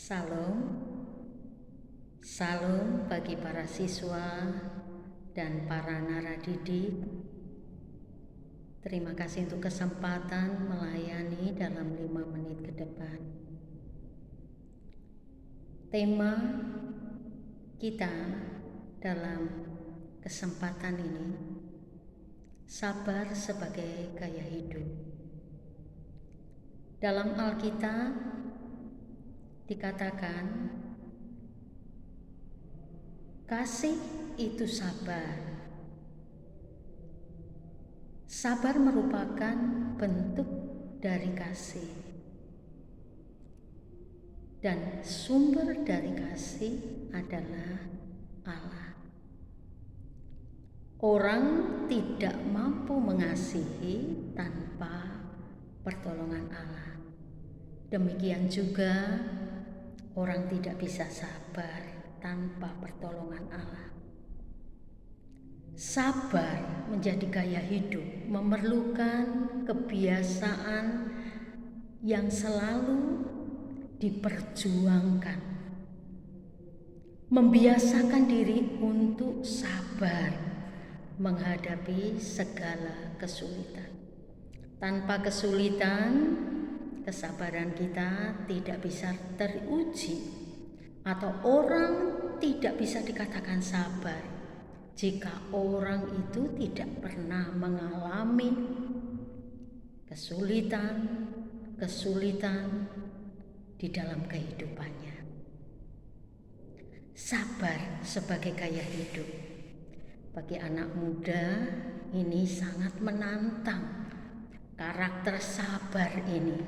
Salam, salam bagi para siswa dan para naradidik. Terima kasih untuk kesempatan melayani dalam 5 menit ke depan. Tema kita dalam kesempatan ini, sabar sebagai gaya hidup. Dalam Alkitab dikatakan, kasih itu sabar. Sabar merupakan bentuk dari kasih. Dan sumber dari kasih adalah Allah. Orang tidak mampu mengasihi tanpa pertolongan Allah. Demikian juga orang tidak bisa sabar tanpa pertolongan Allah. Sabar menjadi gaya hidup, memerlukan kebiasaan yang selalu diperjuangkan. Membiasakan diri untuk sabar menghadapi segala kesulitan. Tanpa kesulitan, kesabaran kita tidak bisa teruji, atau orang tidak bisa dikatakan sabar jika orang itu tidak pernah mengalami kesulitan di dalam kehidupannya. Sabar sebagai gaya hidup bagi anak muda ini sangat menantang. Karakter sabar ini,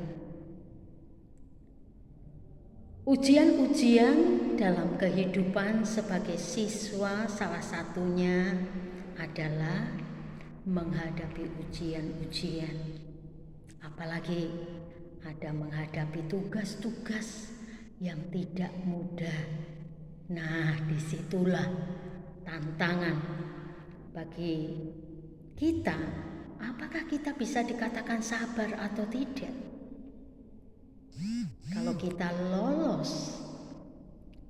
ujian-ujian dalam kehidupan sebagai siswa, salah satunya adalah menghadapi ujian-ujian. Apalagi ada menghadapi tugas-tugas yang tidak mudah. Nah, disitulah tantangan bagi kita. Apakah kita bisa dikatakan sabar atau tidak? Kalau kita lolos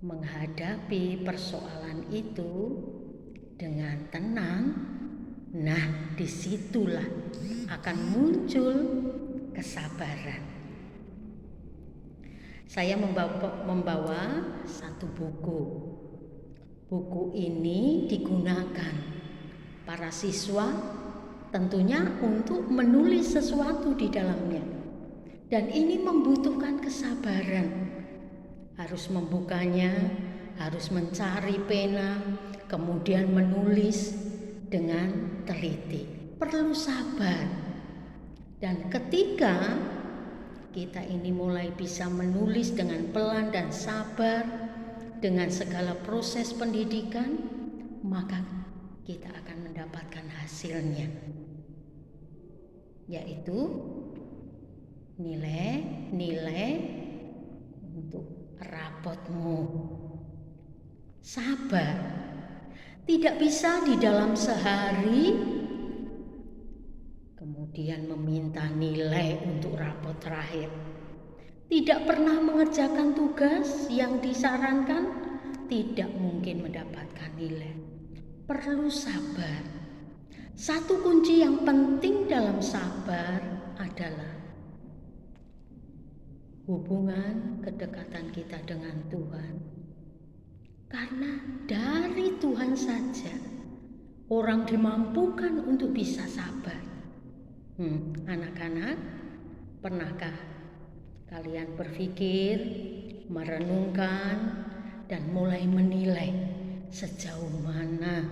menghadapi persoalan itu dengan tenang, nah disitulah akan muncul kesabaran. Saya membawa satu buku. Buku ini digunakan para siswa tentunya untuk menulis sesuatu di dalamnya. Dan ini membutuhkan kesabaran. Harus membukanya, harus mencari pena, kemudian menulis dengan teliti. Perlu sabar. Dan ketika kita ini mulai bisa menulis dengan pelan dan sabar, dengan segala proses pendidikan, maka kita akan mendapatkan hasilnya, yaitu nilai untuk rapotmu. Sabar tidak bisa di dalam sehari kemudian meminta nilai untuk rapot terakhir. Tidak pernah mengerjakan tugas yang disarankan, tidak mungkin mendapatkan nilai. Perlu sabar. Satu kunci yang penting dalam sabar adalah hubungan kedekatan kita dengan Tuhan. Karena dari Tuhan saja orang dimampukan untuk bisa sabar. Anak-anak, pernahkah kalian berpikir, merenungkan, dan mulai menilai sejauh mana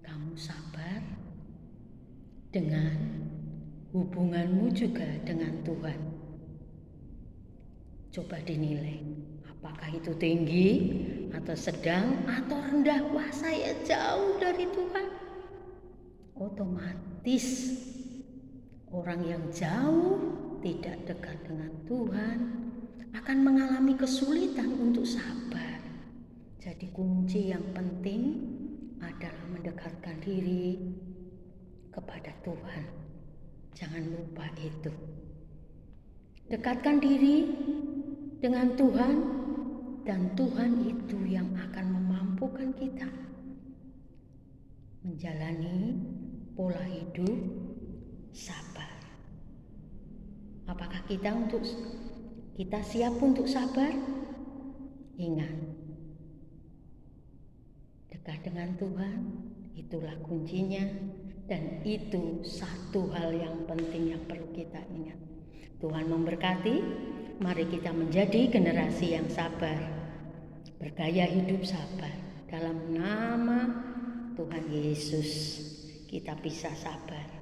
kamu sabar dengan hubunganmu juga dengan Tuhan? Coba dinilai, apakah itu tinggi atau sedang atau rendah? Wah, saya jauh dari Tuhan. Otomatis orang yang jauh tidak dekat dengan Tuhan akan mengalami kesulitan untuk sabar. Jadi kunci yang penting adalah mendekatkan diri kepada Tuhan. Jangan lupa itu. Dekatkan diri dengan Tuhan dan Tuhan itu yang akan memampukan kita menjalani pola hidup sabar. Apakah kita siap untuk sabar? Ingat, dekat dengan Tuhan itulah kuncinya, dan itu satu hal yang penting yang perlu kita ingat. Tuhan memberkati. Mari kita menjadi generasi yang sabar, bergaya hidup sabar. Dalam nama Tuhan Yesus kita bisa sabar.